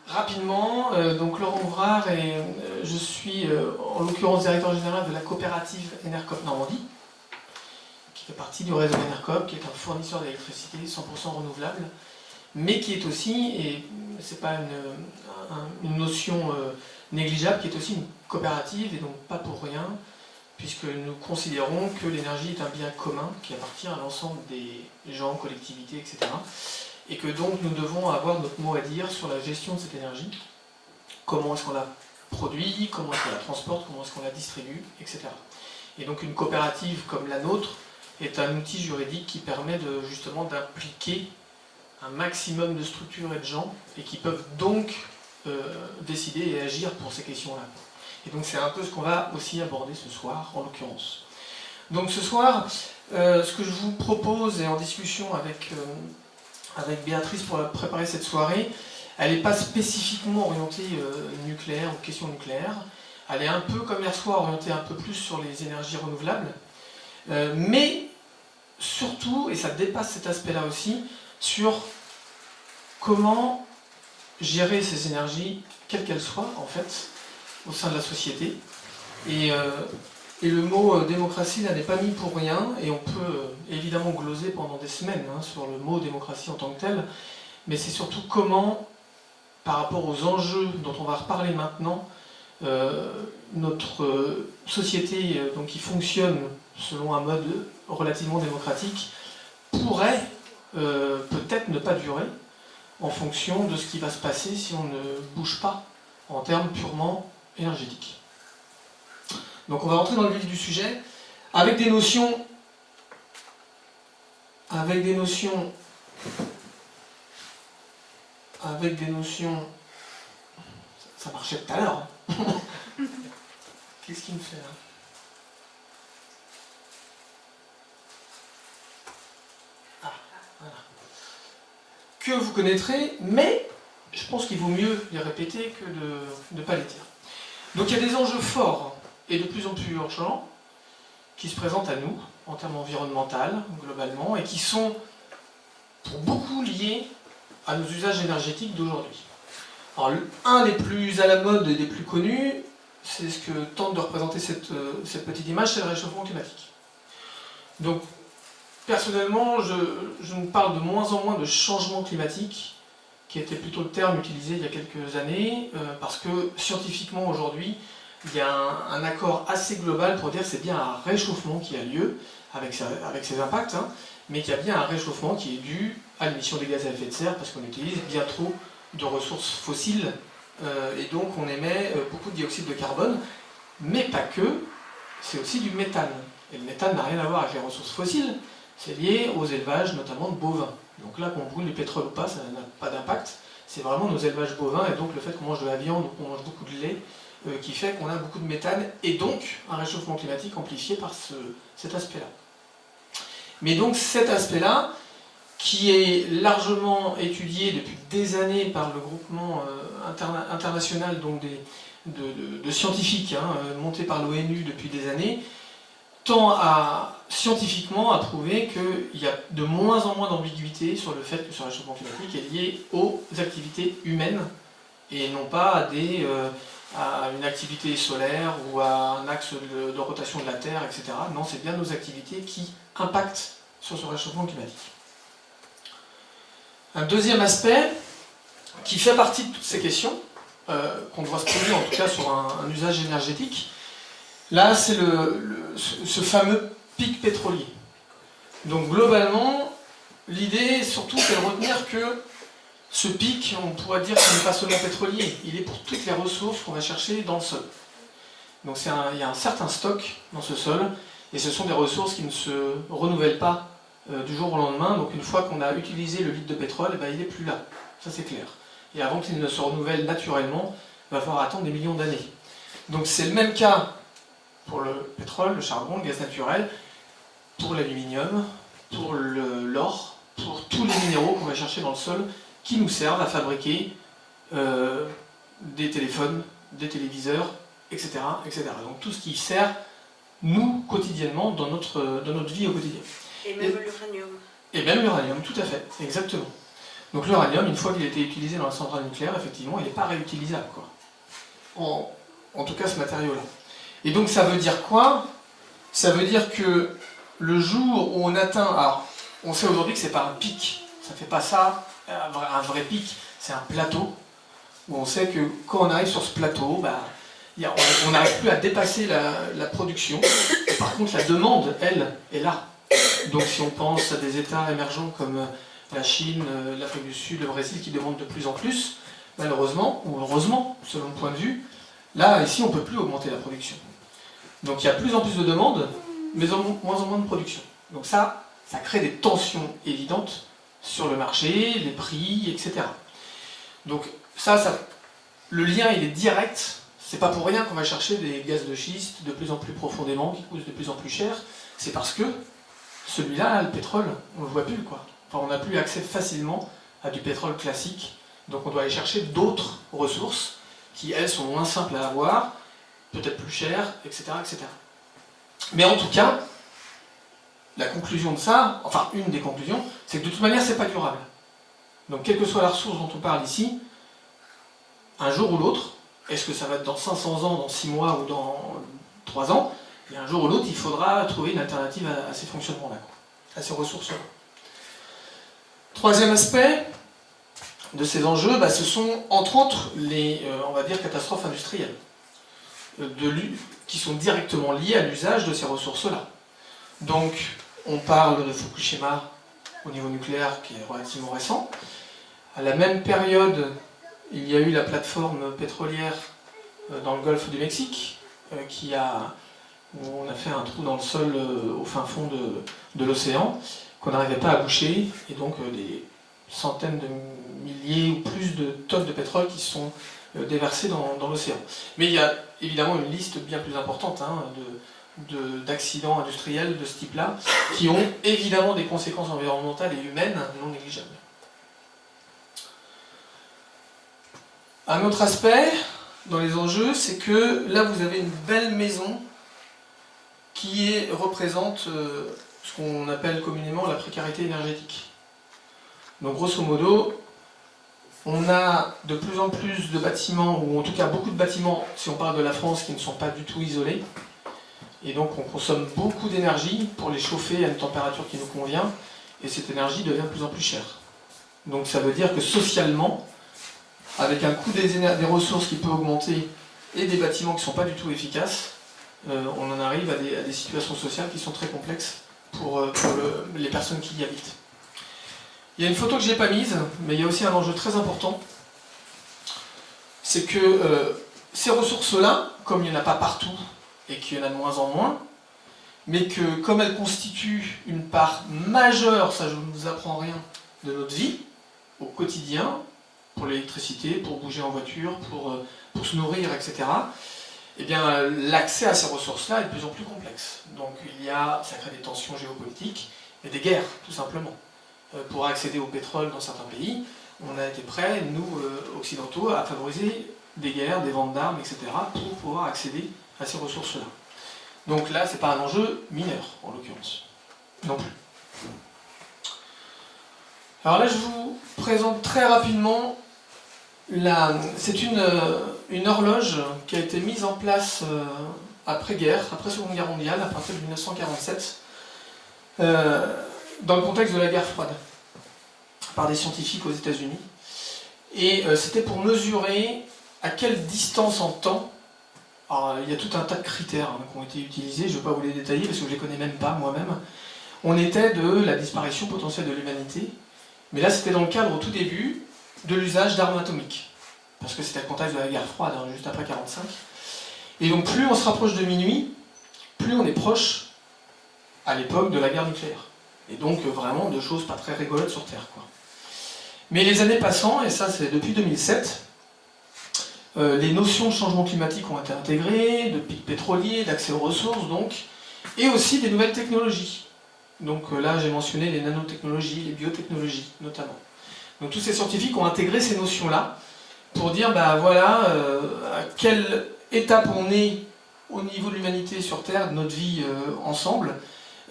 Rapidement, donc Laurent Ouvrard et je suis en l'occurrence directeur général de la coopérative Enercop Normandie, qui fait partie du réseau Enercop, qui est un fournisseur d'électricité 100% renouvelable, mais qui est aussi, et c'est pas une notion négligeable, qui est aussi une coopérative, et donc pas pour rien, puisque nous considérons que l'énergie est un bien commun qui appartient à l'ensemble des gens, collectivités, etc. Et que donc nous devons avoir notre mot à dire sur la gestion de cette énergie. Comment est-ce qu'on la produit, comment est-ce qu'on la transporte, comment est-ce qu'on la distribue, etc. Et donc une coopérative comme la nôtre est un outil juridique qui permet justement d'impliquer un maximum de structures et de gens, et qui peuvent donc décider et agir pour ces questions-là. Et donc c'est un peu ce qu'on va aussi aborder ce soir, en l'occurrence. Donc ce soir, ce que je vous propose, et en discussion avec Béatrice pour préparer cette soirée, elle n'est pas spécifiquement orientée nucléaire ou questions nucléaires. Elle est un peu, comme hier soir, orientée un peu plus sur les énergies renouvelables. Mais surtout, et ça dépasse cet aspect-là aussi, sur comment gérer ces énergies, quelles qu'elles soient, en fait, au sein de la société. Et le mot démocratie là n'est pas mis pour rien, et on peut évidemment gloser pendant des semaines sur le mot démocratie en tant que tel, mais c'est surtout comment, par rapport aux enjeux dont on va reparler maintenant, notre société donc, qui fonctionne selon un mode relativement démocratique pourrait peut-être ne pas durer en fonction de ce qui va se passer si on ne bouge pas en termes purement énergétiques. Donc on va rentrer dans le vif du sujet avec des notions ça marchait tout à l'heure. Qu'est-ce qu'il me fait là ? Ah, voilà. Que vous connaîtrez, mais je pense qu'il vaut mieux les répéter que de ne pas les dire. Donc il y a des enjeux forts et de plus en plus urgents qui se présentent à nous en termes environnementaux globalement et qui sont pour beaucoup liés à nos usages énergétiques d'aujourd'hui. Alors un des plus à la mode et des plus connus, c'est ce que tente de représenter cette petite image, c'est le réchauffement climatique. Donc personnellement, je nous parle de moins en moins de changement climatique, qui était plutôt le terme utilisé il y a quelques années, parce que scientifiquement aujourd'hui, il y a un accord assez global pour dire que c'est bien un réchauffement qui a lieu, avec ses impacts, mais qu'il y a bien un réchauffement qui est dû à l'émission des gaz à effet de serre, parce qu'on utilise bien trop de ressources fossiles, et donc on émet beaucoup de dioxyde de carbone, mais pas que, c'est aussi du méthane. Et le méthane n'a rien à voir avec les ressources fossiles, c'est lié aux élevages notamment de bovins. Donc là, qu'on brûle du pétrole ou pas, ça n'a pas d'impact, c'est vraiment nos élevages bovins, et donc le fait qu'on mange de la viande ou qu'on mange beaucoup de lait, qui fait qu'on a beaucoup de méthane, et donc un réchauffement climatique amplifié par cet aspect-là. Mais donc cet aspect-là, qui est largement étudié depuis des années par le groupement international donc de scientifiques monté par l'ONU depuis des années, tend scientifiquement à prouver qu'il y a de moins en moins d'ambiguïté sur le fait que ce réchauffement climatique est lié aux activités humaines et non pas à une activité solaire ou à un axe de rotation de la Terre, etc. Non, c'est bien nos activités qui impactent sur ce réchauffement climatique. Un deuxième aspect qui fait partie de toutes ces questions, qu'on doit se poser en tout cas sur un usage énergétique, là c'est ce fameux pic pétrolier. Donc globalement, l'idée surtout c'est de retenir que ce pic, on pourrait dire qu'il n'est pas seulement pétrolier, il est pour toutes les ressources qu'on va chercher dans le sol. Donc il y a un certain stock dans ce sol, et ce sont des ressources qui ne se renouvellent pas du jour au lendemain. Donc une fois qu'on a utilisé le litre de pétrole, il n'est plus là, ça c'est clair. Et avant qu'il ne se renouvelle naturellement, il va falloir attendre des millions d'années. Donc c'est le même cas pour le pétrole, le charbon, le gaz naturel, pour l'aluminium, pour l'or, pour tous les minéraux qu'on va chercher dans le sol, qui nous servent à fabriquer des téléphones, des téléviseurs, etc., etc. Donc tout ce qui sert, nous, quotidiennement, dans notre vie au quotidien. Et même l'uranium. Et même l'uranium, tout à fait, exactement. Donc l'uranium, une fois qu'il a été utilisé dans la centrale nucléaire, effectivement, il n'est pas réutilisable, quoi. En tout cas, ce matériau-là. Et donc ça veut dire quoi? Ça veut dire que le jour où on atteint... Alors, on sait aujourd'hui que c'est pas un pic, ça fait pas ça, un vrai pic, c'est un plateau, où on sait que quand on arrive sur ce plateau, bah, on n'arrive plus à dépasser la production. Et par contre, la demande, elle, est là. Donc si on pense à des États émergents comme la Chine, l'Afrique du Sud, le Brésil, qui demandent de plus en plus, malheureusement, ou heureusement, selon le point de vue, là, ici, on ne peut plus augmenter la production. Donc il y a de plus en plus de demandes, mais moins en moins de production. Donc ça crée des tensions évidentes sur le marché, les prix, etc. Donc le lien, il est direct. C'est pas pour rien qu'on va chercher des gaz de schiste de plus en plus profondément, qui coûtent de plus en plus cher. C'est parce que celui-là, le pétrole, on ne le voit plus, quoi. Enfin, on n'a plus accès facilement à du pétrole classique. Donc on doit aller chercher d'autres ressources qui, elles, sont moins simples à avoir, peut-être plus chères, etc., etc. Mais en tout cas, la conclusion de ça, enfin une des conclusions, c'est que de toute manière, c'est pas durable. Donc quelle que soit la ressource dont on parle ici, un jour ou l'autre, est-ce que ça va être dans 500 ans, dans 6 mois ou dans 3 ans, et un jour ou l'autre, il faudra trouver une alternative à ces fonctionnements-là, à ces ressources-là. Troisième aspect de ces enjeux, ce sont entre autres les, on va dire, catastrophes industrielles, qui sont directement liées à l'usage de ces ressources-là. Donc, on parle de Fukushima au niveau nucléaire, qui est relativement récent. À la même période, il y a eu la plateforme pétrolière dans le golfe du Mexique, où on a fait un trou dans le sol au fin fond de l'océan, qu'on n'arrivait pas à boucher, et donc des centaines de milliers ou plus de tonnes de pétrole qui sont déversées dans l'océan. Mais il y a évidemment une liste bien plus importante d'accidents industriels de ce type-là, qui ont évidemment des conséquences environnementales et humaines non négligeables. Un autre aspect dans les enjeux, c'est que là vous avez une belle maison qui représente ce qu'on appelle communément la précarité énergétique. Donc grosso modo, on a de plus en plus de bâtiments, ou en tout cas beaucoup de bâtiments, si on parle de la France, qui ne sont pas du tout isolés. Et donc on consomme beaucoup d'énergie pour les chauffer à une température qui nous convient, et cette énergie devient de plus en plus chère. Donc ça veut dire que socialement, avec un coût des ressources qui peut augmenter et des bâtiments qui ne sont pas du tout efficaces, on en arrive à des situations sociales qui sont très complexes pour les personnes qui y habitent. Il y a une photo que je n'ai pas mise, mais il y a aussi un enjeu très important. C'est que ces ressources-là, comme il n'y en a pas partout, et qu'il y en a de moins en moins, mais que comme elles constituent une part majeure, ça je ne vous apprends rien, de notre vie, au quotidien, pour l'électricité, pour bouger en voiture, pour se nourrir, etc., eh bien, l'accès à ces ressources-là est de plus en plus complexe. Donc ça crée des tensions géopolitiques et des guerres, tout simplement. Pour accéder au pétrole dans certains pays, on a été prêts, nous, occidentaux, à favoriser des guerres, des ventes d'armes, etc., pour pouvoir accéder à ces ressources-là. Donc là, c'est pas un enjeu mineur, en l'occurrence. Non plus. Alors là, je vous présente très rapidement c'est une horloge qui a été mise en place après-guerre, après Seconde Guerre mondiale, à partir de 1947, dans le contexte de la guerre froide, par des scientifiques aux États-Unis. Et c'était pour mesurer à quelle distance en temps, alors il y a tout un tas de critères qui ont été utilisés, je ne vais pas vous les détailler parce que je ne les connais même pas moi-même, on était de la disparition potentielle de l'humanité, mais là c'était dans le cadre au tout début de l'usage d'armes atomiques, parce que c'était le contexte de la guerre froide, juste après 1945. Et donc plus on se rapproche de minuit, plus on est proche, à l'époque, de la guerre nucléaire. Et donc vraiment de choses pas très rigolotes sur Terre, quoi. Mais les années passant, et ça c'est depuis 2007, les notions de changement climatique ont été intégrées, de pics pétroliers, d'accès aux ressources, donc, et aussi des nouvelles technologies. Donc là j'ai mentionné les nanotechnologies, les biotechnologies notamment. Donc tous ces scientifiques ont intégré ces notions-là pour dire, voilà, à quelle étape on est au niveau de l'humanité sur Terre, de notre vie ensemble.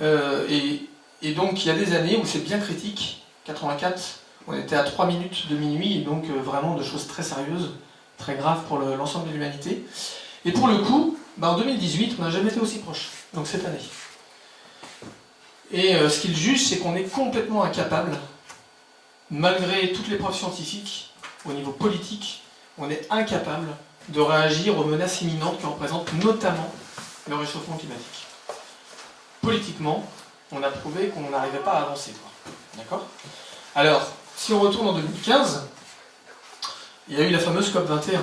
Et donc il y a des années où c'est bien critique, 84, On était à 3 minutes de minuit, et donc vraiment de choses très sérieuses, très graves pour l'ensemble de l'humanité. Et pour le coup, en 2018, on n'a jamais été aussi proche, donc cette année. Et ce qu'il juge, c'est qu'on est complètement incapable, malgré toutes les preuves scientifiques, au niveau politique, on est incapable de réagir aux menaces imminentes que représente notamment le réchauffement climatique. Politiquement, on a prouvé qu'on n'arrivait pas à avancer. D'accord ? Alors, si on retourne en 2015, il y a eu la fameuse COP21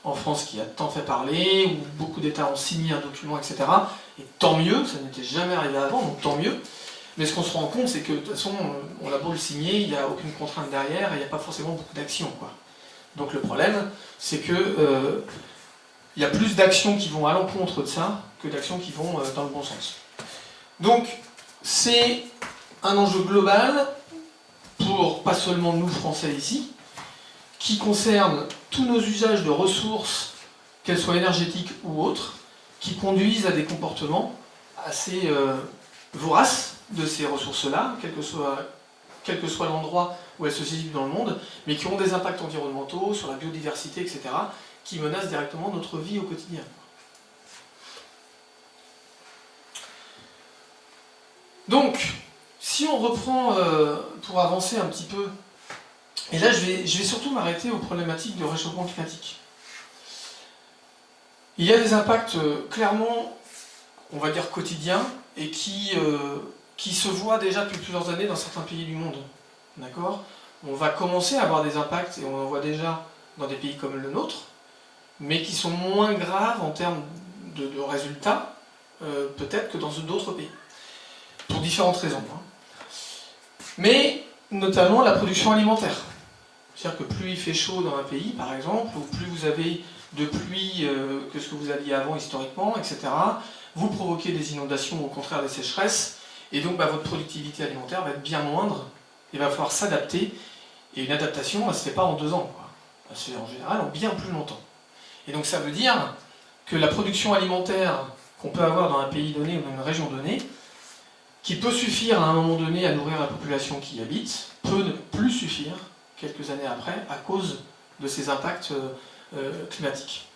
en France qui a tant fait parler, où beaucoup d'États ont signé un document, etc. Et tant mieux, ça n'était jamais arrivé avant, donc tant mieux. Mais ce qu'on se rend compte, c'est que de toute façon, on a beau le signer, il n'y a aucune contrainte derrière, et il n'y a pas forcément beaucoup d'actions, quoi. Donc le problème, c'est que il y a plus d'actions qui vont à l'encontre de ça que d'actions qui vont dans le bon sens. Donc, c'est un enjeu global pour pas seulement nous Français ici, qui concerne tous nos usages de ressources, qu'elles soient énergétiques ou autres, qui conduisent à des comportements assez voraces de ces ressources-là, quel que soit l'endroit où elles se situent dans le monde, mais qui ont des impacts environnementaux, sur la biodiversité, etc., qui menacent directement notre vie au quotidien. Donc, si on reprend, pour avancer un petit peu, et là je vais surtout m'arrêter aux problématiques de réchauffement climatique. Il y a des impacts clairement, on va dire quotidiens, et qui se voient déjà depuis plusieurs années dans certains pays du monde. D'accord ? On va commencer à avoir des impacts, et on en voit déjà dans des pays comme le nôtre, mais qui sont moins graves en termes de résultats, peut-être que dans d'autres pays. Pour différentes raisons. Mais notamment la production alimentaire. C'est-à-dire que plus il fait chaud dans un pays, par exemple, ou plus vous avez de pluie que ce que vous aviez avant historiquement, etc., vous provoquez des inondations, ou au contraire des sécheresses, et donc votre productivité alimentaire va être bien moindre, et il va falloir s'adapter, et une adaptation, elle ne se fait pas en 2 ans, quoi. Elle se fait en général en bien plus longtemps. Et donc ça veut dire que la production alimentaire qu'on peut avoir dans un pays donné ou dans une région donnée, qui peut suffire à un moment donné à nourrir la population qui y habite, peut ne plus suffire quelques années après à cause de ces impacts climatiques.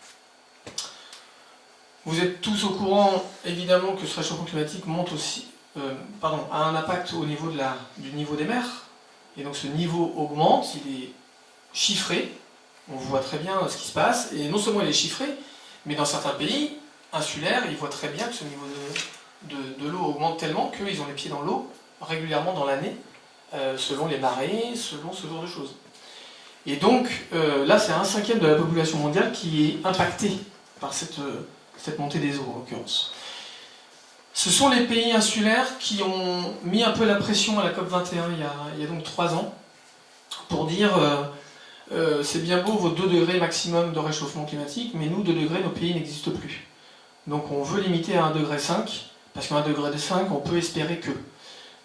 Vous êtes tous au courant, évidemment, que ce réchauffement climatique monte aussi, a un impact au niveau du niveau des mers, et donc ce niveau augmente, il est chiffré, on voit très bien ce qui se passe, et non seulement il est chiffré, mais dans certains pays insulaires, ils voient très bien que ce niveau de l'eau augmente tellement qu'ils ont les pieds dans l'eau régulièrement dans l'année, selon les marées, selon ce genre de choses. Et donc, là, c'est 1/5 de la population mondiale qui est impactée par cette montée des eaux, en l'occurrence. Ce sont les pays insulaires qui ont mis un peu la pression à la COP21 il y a donc 3 ans, pour dire c'est bien beau vos 2 degrés maximum de réchauffement climatique, mais nous, 2 degrés, nos pays n'existent plus. Donc on veut limiter à 1,5 degré, parce qu'à 1,5 degré, on peut espérer que.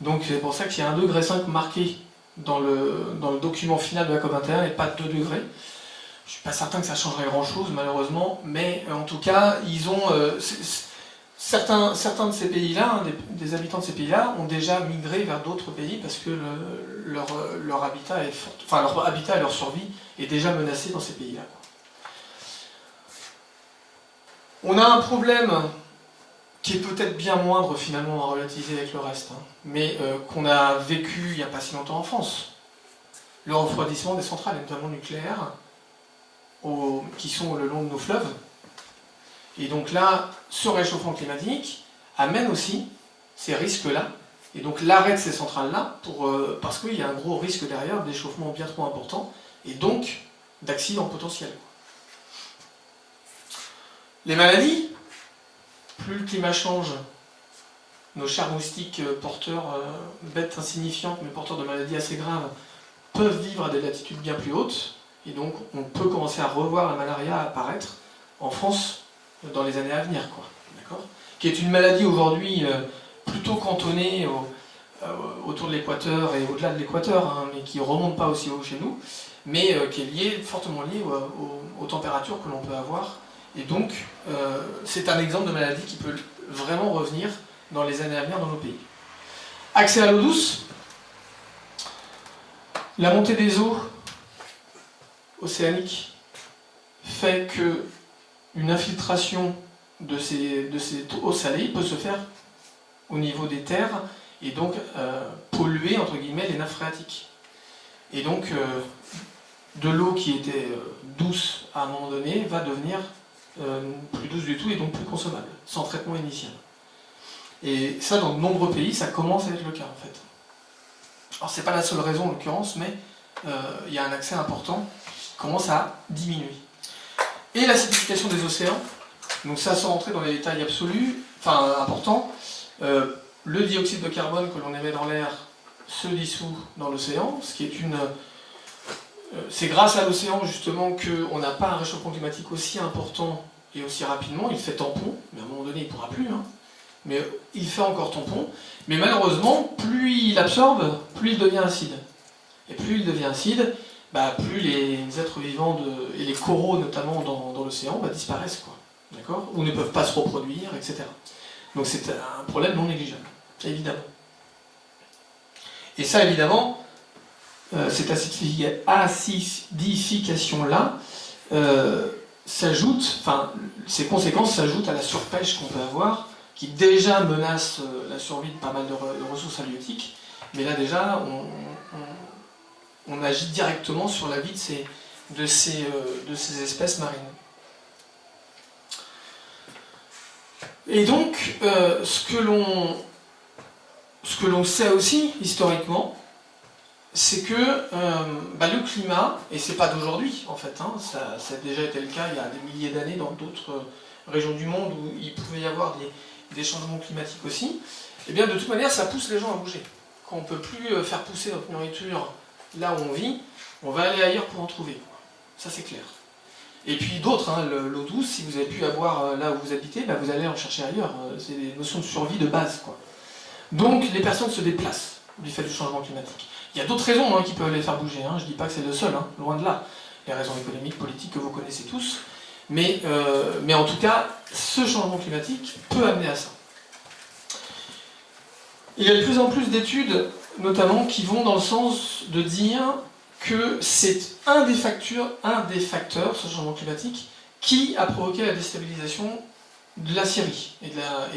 Donc c'est pour ça qu'il y a 1,5 degré marqué dans le document final de la COP21 et pas 2 degrés. Je ne suis pas certain que ça changerait grand-chose, malheureusement, mais en tout cas, ils ont certains de ces pays-là, des habitants de ces pays-là, ont déjà migré vers d'autres pays parce que leur habitat leur habitat et leur survie est déjà menacé dans ces pays-là. On a un problème qui est peut-être bien moindre finalement à relativiser avec le reste, mais qu'on a vécu il n'y a pas si longtemps en France. Le refroidissement des centrales, et notamment nucléaires, qui sont le long de nos fleuves. Et donc là, ce réchauffement climatique amène aussi ces risques-là, et donc l'arrêt de ces centrales-là, parce qu'il y a un gros risque derrière d'échauffement bien trop important, et donc d'accidents potentiels. Les maladies, plus le climat change, nos chers moustiques porteurs, bêtes insignifiantes, mais porteurs de maladies assez graves, peuvent vivre à des latitudes bien plus hautes, et donc on peut commencer à revoir la malaria apparaître en France dans les années à venir, d'accord ? Qui est une maladie aujourd'hui plutôt cantonnée autour de l'équateur et au-delà de l'équateur, mais qui ne remonte pas aussi haut chez nous, mais qui est fortement liée aux températures que l'on peut avoir. Et donc, c'est un exemple de maladie qui peut vraiment revenir dans les années à venir dans nos pays. Accès à l'eau douce. La montée des eaux océaniques fait que une infiltration de cette eau salée peut se faire au niveau des terres et donc polluer entre guillemets les nappes phréatiques. Et donc de l'eau qui était douce à un moment donné va devenir plus douce du tout et donc plus consommable, sans traitement initial. Et ça, dans de nombreux pays, ça commence à être le cas en fait. Alors c'est pas la seule raison en l'occurrence, mais il y a un accès important qui commence à diminuer. Et l'acidification des océans, donc ça sans rentrer dans les détails absolus, enfin importants, le dioxyde de carbone que l'on émet dans l'air se dissout dans l'océan, ce qui est une... c'est grâce à l'océan justement qu'on n'a pas un réchauffement climatique aussi important et aussi rapidement, il fait tampon, mais à un moment donné il ne pourra plus, hein. Mais il fait encore tampon, mais malheureusement, plus il absorbe, plus il devient acide. Et plus il devient acide, plus les êtres vivants et les coraux notamment dans l'océan disparaissent, quoi. D'accord ? Ou ne peuvent pas se reproduire, etc. Donc c'est un problème non négligeable, évidemment. Et ça, évidemment, cette acidification-là s'ajoute, enfin, ses conséquences s'ajoutent à la surpêche qu'on peut avoir, qui déjà menace la survie de pas mal de ressources halieutiques, mais là déjà, on agit directement sur la vie de ces espèces marines. Et donc, ce que l'on sait aussi, historiquement, c'est que le climat, et c'est pas d'aujourd'hui en fait, hein, ça a déjà été le cas il y a des milliers d'années dans d'autres régions du monde où il pouvait y avoir des changements climatiques aussi, et bien de toute manière ça pousse les gens à bouger. Quand on ne peut plus faire pousser notre nourriture là où on vit, on va aller ailleurs pour en trouver. Ça c'est clair. Et puis d'autres, hein, l'eau douce, si vous avez pu avoir là où vous habitez, vous allez en chercher ailleurs. C'est des notions de survie de base, quoi. Donc les personnes se déplacent du fait du changement climatique. Il y a d'autres raisons qui peuvent les faire bouger, hein. Je ne dis pas que c'est le seul, hein, loin de là. Les raisons économiques, politiques que vous connaissez tous. Mais en tout cas, ce changement climatique peut amener à ça. Il y a de plus en plus d'études, notamment, qui vont dans le sens de dire que c'est un des facteurs, ce changement climatique, qui a provoqué la déstabilisation de la Syrie, et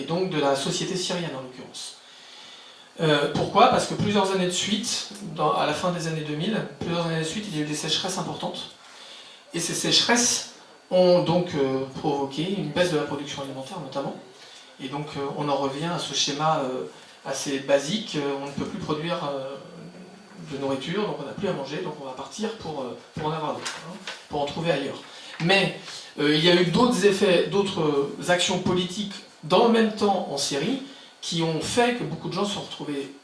donc de la société syrienne en l'occurrence. Pourquoi ? Parce que plusieurs années de suite, à la fin des années 2000, il y a eu des sécheresses importantes. Et ces sécheresses ont donc provoqué une baisse de la production alimentaire notamment. Et donc on en revient à ce schéma assez basique, on ne peut plus produire de nourriture, donc on n'a plus à manger, donc on va partir pour en avoir d'autres, hein, pour en trouver ailleurs. Mais il y a eu d'autres effets, d'autres actions politiques dans le même temps en Syrie, qui ont fait que beaucoup de gens se sont retrouvés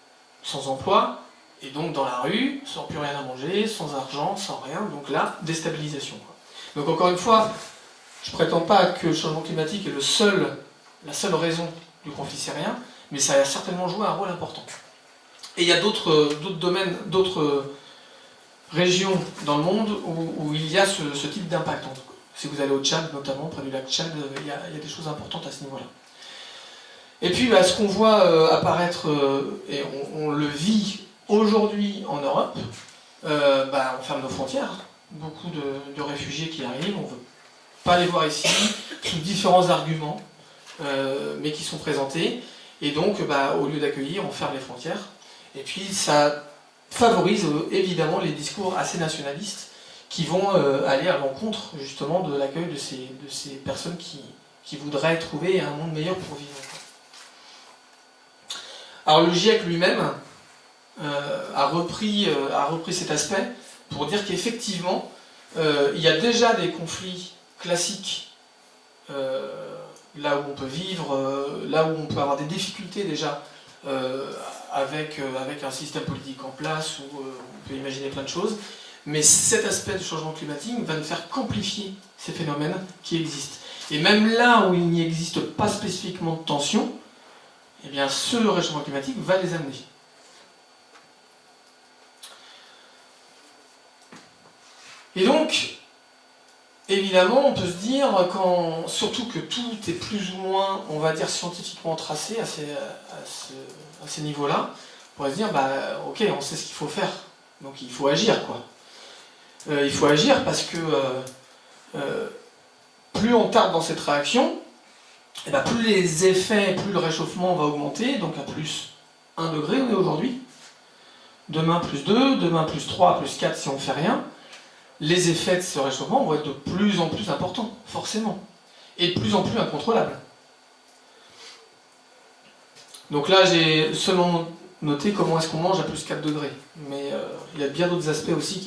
sans emploi, et donc dans la rue, sans plus rien à manger, sans argent, sans rien, donc là, déstabilisation, quoi. Donc encore une fois, je ne prétends pas que le changement climatique est la seule raison du conflit syrien, mais ça a certainement joué un rôle important. Et il y a d'autres domaines, d'autres régions dans le monde où il y a ce type d'impact. Si vous allez au Tchad, notamment, près du lac Tchad, il y a des choses importantes à ce niveau-là. Et puis, ce qu'on voit apparaître, et on le vit aujourd'hui en Europe, on ferme nos frontières. Beaucoup de réfugiés qui arrivent, on ne veut pas les voir ici, sous différents arguments, mais qui sont présentés. Et donc, au lieu d'accueillir, on ferme les frontières. Et puis, ça favorise évidemment les discours assez nationalistes qui vont aller à l'encontre, justement, de l'accueil de ces personnes qui voudraient trouver un monde meilleur pour vivre. Alors, le GIEC lui-même a repris cet aspect pour dire qu'effectivement, il y a déjà des conflits classiques là où on peut vivre, là où on peut avoir des difficultés déjà avec un système politique en place, où on peut imaginer plein de choses, mais cet aspect du changement climatique va ne faire qu'amplifier ces phénomènes qui existent. Et même là où il n'y existe pas spécifiquement de tension, eh bien ce réchauffement climatique va les amener. Et donc, évidemment, on peut se dire, surtout que tout est plus ou moins, on va dire, scientifiquement tracé à ces niveaux-là, on pourrait se dire, ok, on sait ce qu'il faut faire Donc il faut agir, quoi. Il faut agir parce que plus on tarde dans cette réaction, et ben plus les effets, plus le réchauffement va augmenter, donc à plus 1 degré on est aujourd'hui, demain plus 2, demain plus 3, plus 4 si on ne fait rien, les effets de ce réchauffement vont être de plus en plus importants, forcément, et de plus en plus incontrôlables. Donc là j'ai seulement noté comment est-ce qu'on mange à plus 4 degrés, mais il y a bien d'autres aspects aussi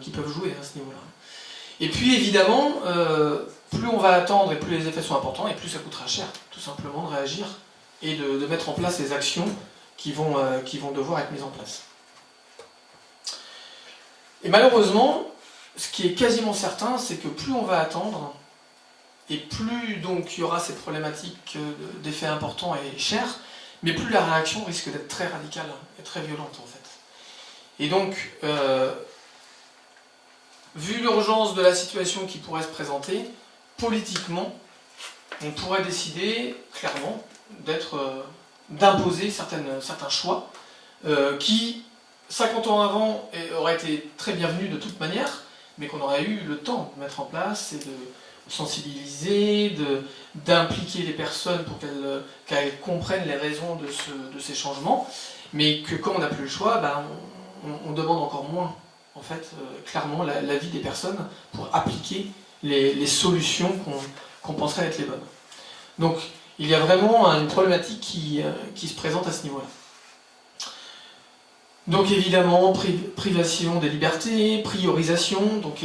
qui peuvent jouer à ce niveau-là. Et puis évidemment, plus on va attendre et plus les effets sont importants, et plus ça coûtera cher, tout simplement, de réagir et de mettre en place les actions qui vont devoir être mises en place. Et malheureusement, ce qui est quasiment certain, c'est que plus on va attendre, et plus donc il y aura cette problématique d'effets importants et chers, mais plus la réaction risque d'être très radicale et très violente en fait. Et donc, vu l'urgence de la situation qui pourrait se présenter, politiquement, on pourrait décider clairement d'imposer certains choix qui, 50 ans avant, auraient été très bienvenus de toute manière, mais qu'on aurait eu le temps de mettre en place et de sensibiliser, d'impliquer les personnes pour qu'elles comprennent les raisons de ces changements, mais que quand on n'a plus le choix, ben, on demande encore moins, en fait, clairement, l'avis des personnes pour appliquer les solutions qu'on penserait être les bonnes. Donc, il y a vraiment une problématique qui se présente à ce niveau-là. Donc évidemment, privation des libertés, priorisation, donc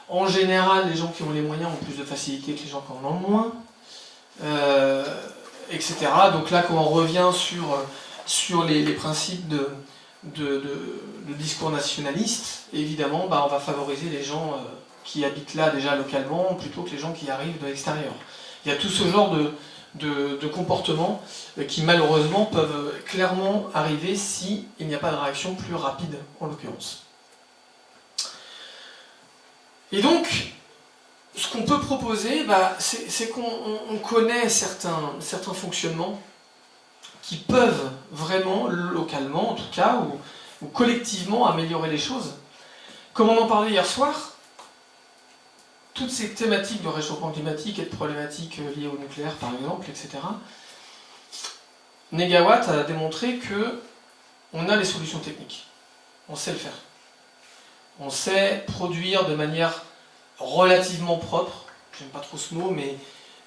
en général, les gens qui ont les moyens ont plus de facilité que les gens qui en ont moins, etc. Donc là, quand on revient sur les principes de discours nationaliste, évidemment, bah, on va favoriser les gens qui habitent là déjà localement, plutôt que les gens qui arrivent de l'extérieur. Il y a tout ce genre de comportements qui malheureusement peuvent clairement arriver s'il n'y a pas de réaction plus rapide, en l'occurrence. Et donc, ce qu'on peut proposer, bah, c'est qu'on connaît certains fonctionnements qui peuvent vraiment, localement en tout cas, ou collectivement améliorer les choses. Comme on en parlait hier soir, toutes ces thématiques de réchauffement climatique et de problématiques liées au nucléaire par exemple, etc., Negawatt a démontré qu'on a les solutions techniques. On sait le faire. On sait produire de manière relativement propre, j'aime pas trop ce mot,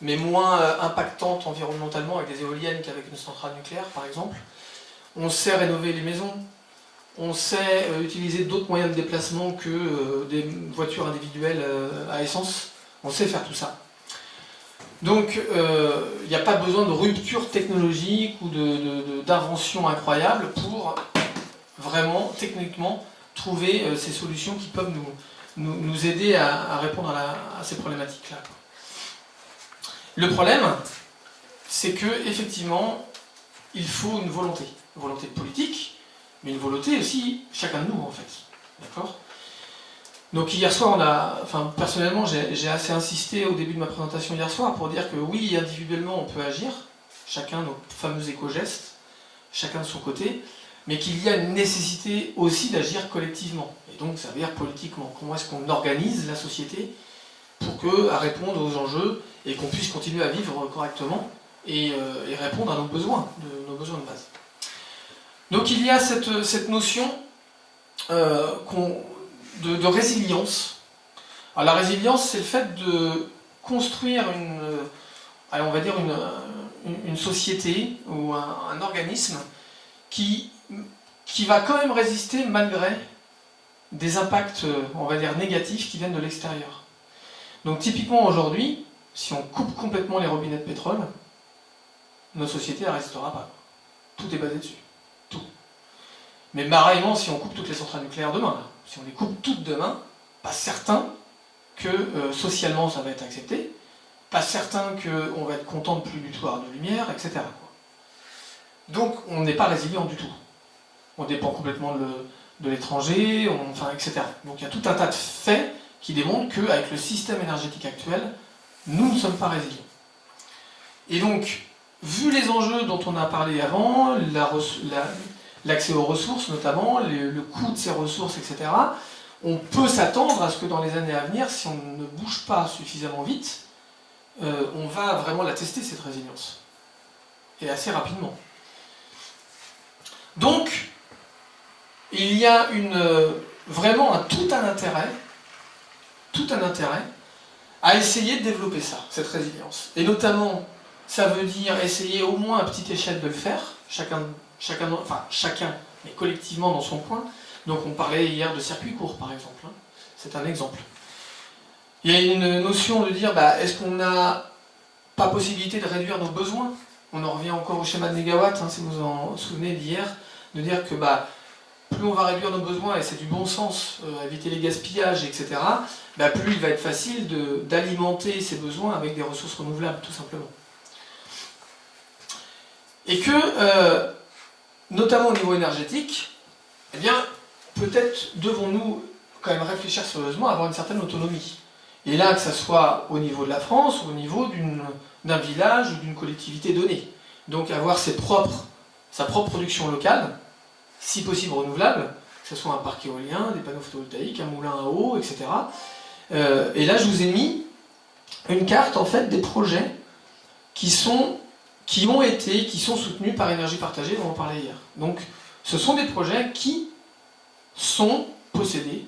mais moins impactante environnementalement avec des éoliennes qu'avec une centrale nucléaire par exemple. On sait rénover les maisons. On sait utiliser d'autres moyens de déplacement que des voitures individuelles à essence. On sait faire tout ça. Donc, il n'y a pas besoin de rupture technologique ou d'invention incroyable pour vraiment, techniquement, trouver ces solutions qui peuvent nous aider à répondre à ces problématiques-là. Le problème, c'est que effectivement, il faut une volonté politique, mais une volonté aussi, chacun de nous en fait. D'accord ? Donc hier soir, personnellement, j'ai assez insisté au début de ma présentation hier soir pour dire que oui, individuellement, on peut agir, chacun nos fameux éco-gestes, chacun de son côté, mais qu'il y a une nécessité aussi d'agir collectivement, et donc ça veut dire politiquement. Comment est-ce qu'on organise la société pour à répondre aux enjeux et qu'on puisse continuer à vivre correctement et répondre à nos besoins de base. Donc il y a cette notion de résilience. Alors la résilience, c'est le fait de construire une société ou un organisme qui va quand même résister malgré des impacts, on va dire, négatifs qui viennent de l'extérieur. Donc typiquement aujourd'hui, si on coupe complètement les robinets de pétrole, notre société ne résistera pas. Tout est basé dessus. Tout. Mais pareillement, si on coupe toutes les centrales nucléaires demain, si on les coupe toutes demain, pas certain que socialement ça va être accepté, pas certain qu'on va être content de plus du tout avoir de lumière, etc. Donc on n'est pas résilient du tout. On dépend complètement de l'étranger, etc. Donc il y a tout un tas de faits qui démontrent qu'avec le système énergétique actuel, nous ne sommes pas résilients. Et donc, vu les enjeux dont on a parlé avant, l'accès aux ressources notamment, le coût de ces ressources, etc., on peut s'attendre à ce que dans les années à venir, si on ne bouge pas suffisamment vite, on va vraiment la tester, cette résilience. Et assez rapidement. Donc, il y a vraiment tout un intérêt à essayer de développer ça, cette résilience. Et notamment, ça veut dire essayer au moins à petite échelle de le faire, chacun, mais collectivement dans son coin. Donc on parlait hier de circuits courts, par exemple. Hein. C'est un exemple. Il y a une notion de dire, est-ce qu'on n'a pas possibilité de réduire nos besoins? On en revient encore au schéma de mégawatts, hein, si vous en souvenez d'hier, de dire que plus on va réduire nos besoins, et c'est du bon sens, éviter les gaspillages, etc., plus il va être facile d'alimenter ces besoins avec des ressources renouvelables, tout simplement. Et que, notamment au niveau énergétique, eh bien, peut-être devons-nous quand même réfléchir sérieusement à avoir une certaine autonomie. Et là, que ce soit au niveau de la France ou au niveau d'un village ou d'une collectivité donnée. Donc avoir sa propre production locale, si possible renouvelable, que ce soit un parc éolien, des panneaux photovoltaïques, un moulin à eau, etc. Et là, je vous ai mis une carte en fait des projets qui sont soutenus par Énergie Partagée, dont on parlait hier. Donc, ce sont des projets qui sont possédés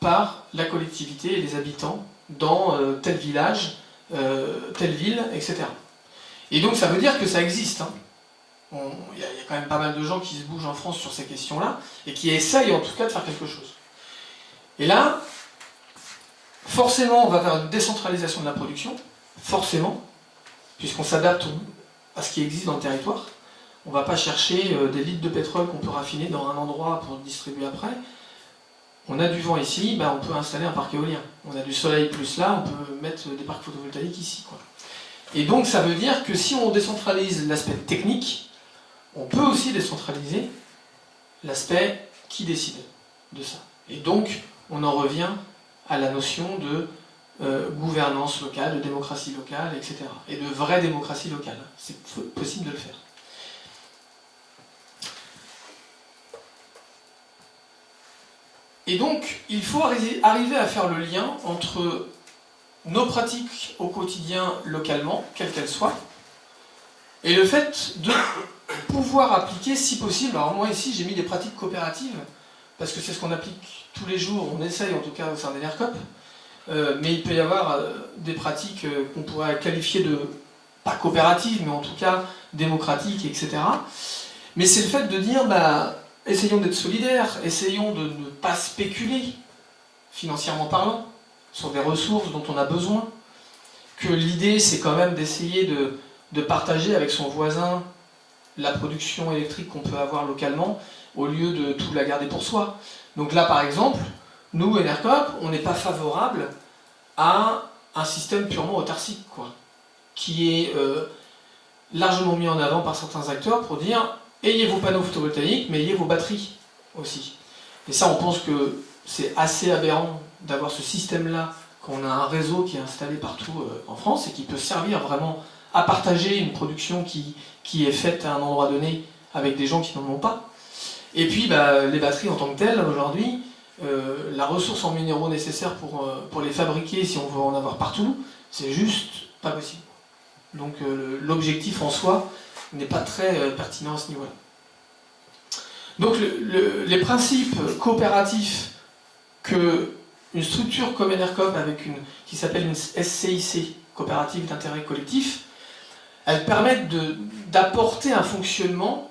par la collectivité et les habitants dans tel village, telle ville, etc. Et donc, ça veut dire que ça existe. Hein. Il y a quand même pas mal de gens qui se bougent en France sur ces questions-là, et qui essayent en tout cas de faire quelque chose. Et là, forcément, on va vers une décentralisation de la production, forcément, puisqu'on s'adapte à ce qui existe dans le territoire. On ne va pas chercher des litres de pétrole qu'on peut raffiner dans un endroit pour le distribuer après. On a du vent ici, on peut installer un parc éolien. On a du soleil plus là, on peut mettre des parcs photovoltaïques ici, quoi. Et donc ça veut dire que si on décentralise l'aspect technique, on peut aussi décentraliser l'aspect qui décide de ça. Et donc, on en revient à la notion de gouvernance locale, de démocratie locale, etc. Et de vraie démocratie locale. C'est possible de le faire. Et donc, il faut arriver à faire le lien entre nos pratiques au quotidien localement, quelles qu'elles soient, et le fait de pouvoir appliquer, si possible, alors moi ici j'ai mis des pratiques coopératives, parce que c'est ce qu'on applique tous les jours, on essaye en tout cas au sein d'Enercop, mais il peut y avoir des pratiques qu'on pourrait qualifier de, pas coopératives, mais en tout cas démocratiques, etc. Mais c'est le fait de dire, essayons d'être solidaires, essayons de ne pas spéculer, financièrement parlant, sur des ressources dont on a besoin, que l'idée c'est quand même d'essayer de partager avec son voisin la production électrique qu'on peut avoir localement, au lieu de tout la garder pour soi. Donc là par exemple, nous, Enercop, on n'est pas favorable à un système purement autarcique, qui est largement mis en avant par certains acteurs pour dire ayez vos panneaux photovoltaïques, mais ayez vos batteries aussi. Et ça, on pense que c'est assez aberrant d'avoir ce système-là quand on a un réseau qui est installé partout en France et qui peut servir vraiment à partager une production qui est faite à un endroit donné avec des gens qui n'en ont pas. Et puis les batteries en tant que telles, aujourd'hui, la ressource en minéraux nécessaire pour les fabriquer, si on veut en avoir partout, c'est juste pas possible. Donc l'objectif en soi n'est pas très pertinent à ce niveau-là. Donc les principes coopératifs que une structure comme Enercop qui s'appelle une SCIC, coopérative d'intérêt collectif, elles permettent d'apporter un fonctionnement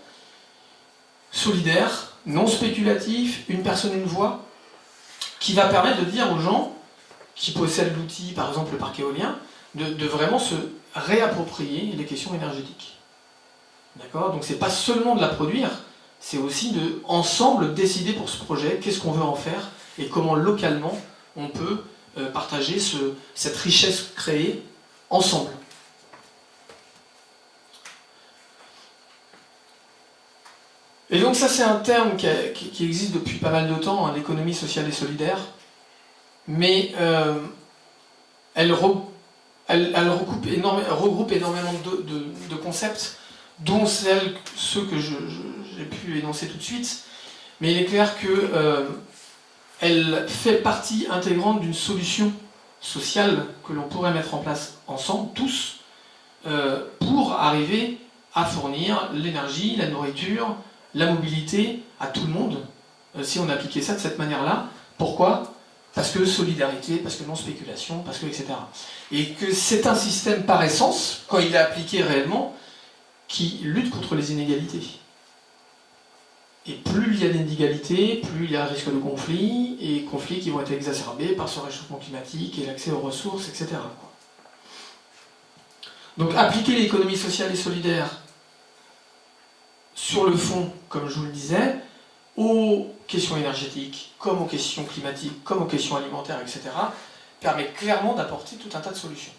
solidaire, non spéculatif, une personne, une voix, qui va permettre de dire aux gens qui possèdent l'outil, par exemple le parc éolien, de vraiment se réapproprier les questions énergétiques. D'accord ? Donc c'est pas seulement de la produire, c'est aussi de, ensemble, décider pour ce projet, qu'est-ce qu'on veut en faire, et comment localement on peut partager cette richesse créée ensemble. Et donc ça c'est un terme qui existe depuis pas mal de temps, l'économie sociale et solidaire, mais elle regroupe énormément de concepts, dont ceux que j'ai pu énoncer tout de suite, mais il est clair qu'elle fait partie intégrante d'une solution sociale que l'on pourrait mettre en place ensemble, tous, pour arriver à fournir l'énergie, la nourriture, la mobilité à tout le monde, si on appliquait ça de cette manière-là. Pourquoi ? Parce que solidarité, parce que non-spéculation, parce que etc. Et que c'est un système par essence, quand il est appliqué réellement, qui lutte contre les inégalités. Et plus il y a d'inégalités, plus il y a un risque de conflits, et conflits qui vont être exacerbés par ce réchauffement climatique et l'accès aux ressources, etc. Donc appliquer l'économie sociale et solidaire sur le fond, comme je vous le disais, aux questions énergétiques, comme aux questions climatiques, comme aux questions alimentaires, etc., permet clairement d'apporter tout un tas de solutions.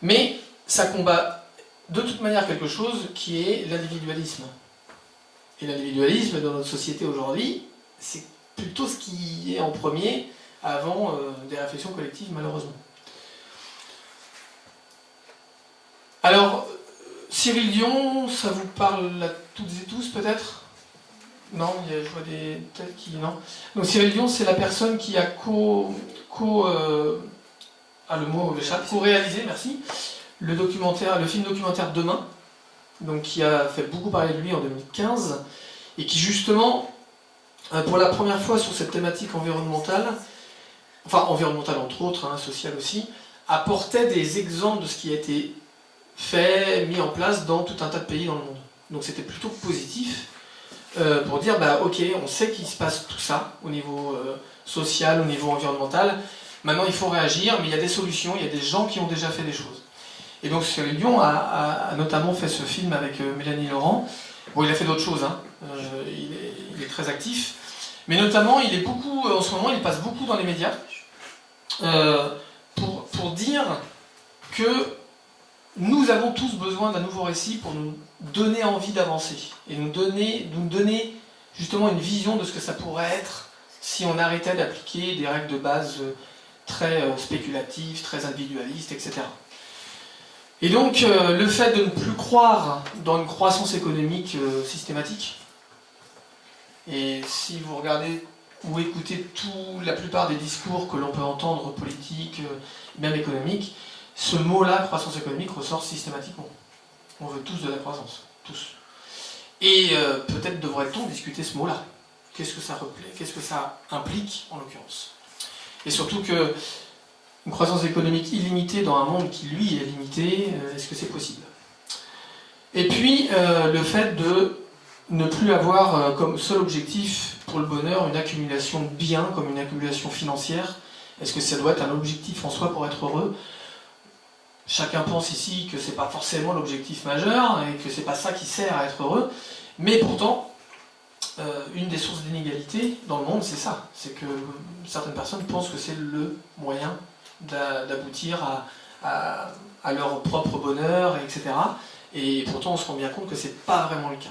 Mais ça combat de toute manière quelque chose qui est l'individualisme. Et l'individualisme dans notre société aujourd'hui, c'est plutôt ce qui est en premier avant des réflexions collectives, malheureusement. Alors, Cyril Dion, ça vous parle à toutes et tous peut-être ? Non, je vois des têtes qui... Non. Donc Cyril Dion, c'est la personne qui a co-réalisé, merci, le film documentaire Demain, donc qui a fait beaucoup parler de lui en 2015, et qui justement, pour la première fois sur cette thématique environnementale, enfin environnementale entre autres, hein, sociale aussi, apportait des exemples de ce qui a été fait, mis en place dans tout un tas de pays dans le monde. Donc c'était plutôt positif pour dire, ok, on sait qu'il se passe tout ça au niveau social, au niveau environnemental, maintenant il faut réagir, mais il y a des solutions, il y a des gens qui ont déjà fait des choses. Et donc Cyril Dion a notamment fait ce film avec Mélanie Laurent. Bon, il a fait d'autres choses, hein. Il est très actif, mais notamment il est beaucoup, en ce moment il passe beaucoup dans les médias pour dire que nous avons tous besoin d'un nouveau récit pour nous donner envie d'avancer et nous donner justement une vision de ce que ça pourrait être si on arrêtait d'appliquer des règles de base très spéculatives, très individualistes, etc. Et donc le fait de ne plus croire dans une croissance économique systématique, et si vous regardez ou écoutez la plupart des discours que l'on peut entendre politiques, même économiques, ce mot-là, croissance économique, ressort systématiquement. On veut tous de la croissance, tous. Et peut-être devrait-on discuter ce mot-là. Qu'est-ce que ça replaît ? Qu'est-ce que ça implique, en l'occurrence ? Et surtout que une croissance économique illimitée dans un monde qui, lui, est limité, est-ce que c'est possible ? Et puis, le fait de ne plus avoir comme seul objectif pour le bonheur une accumulation de biens, comme une accumulation financière. Est-ce que ça doit être un objectif en soi pour être heureux ? Chacun pense ici que c'est pas forcément l'objectif majeur et que c'est pas ça qui sert à être heureux, mais pourtant, une des sources d'inégalité dans le monde, c'est ça. C'est que certaines personnes pensent que c'est le moyen d'aboutir à leur propre bonheur, etc. Et pourtant, on se rend bien compte que c'est pas vraiment le cas.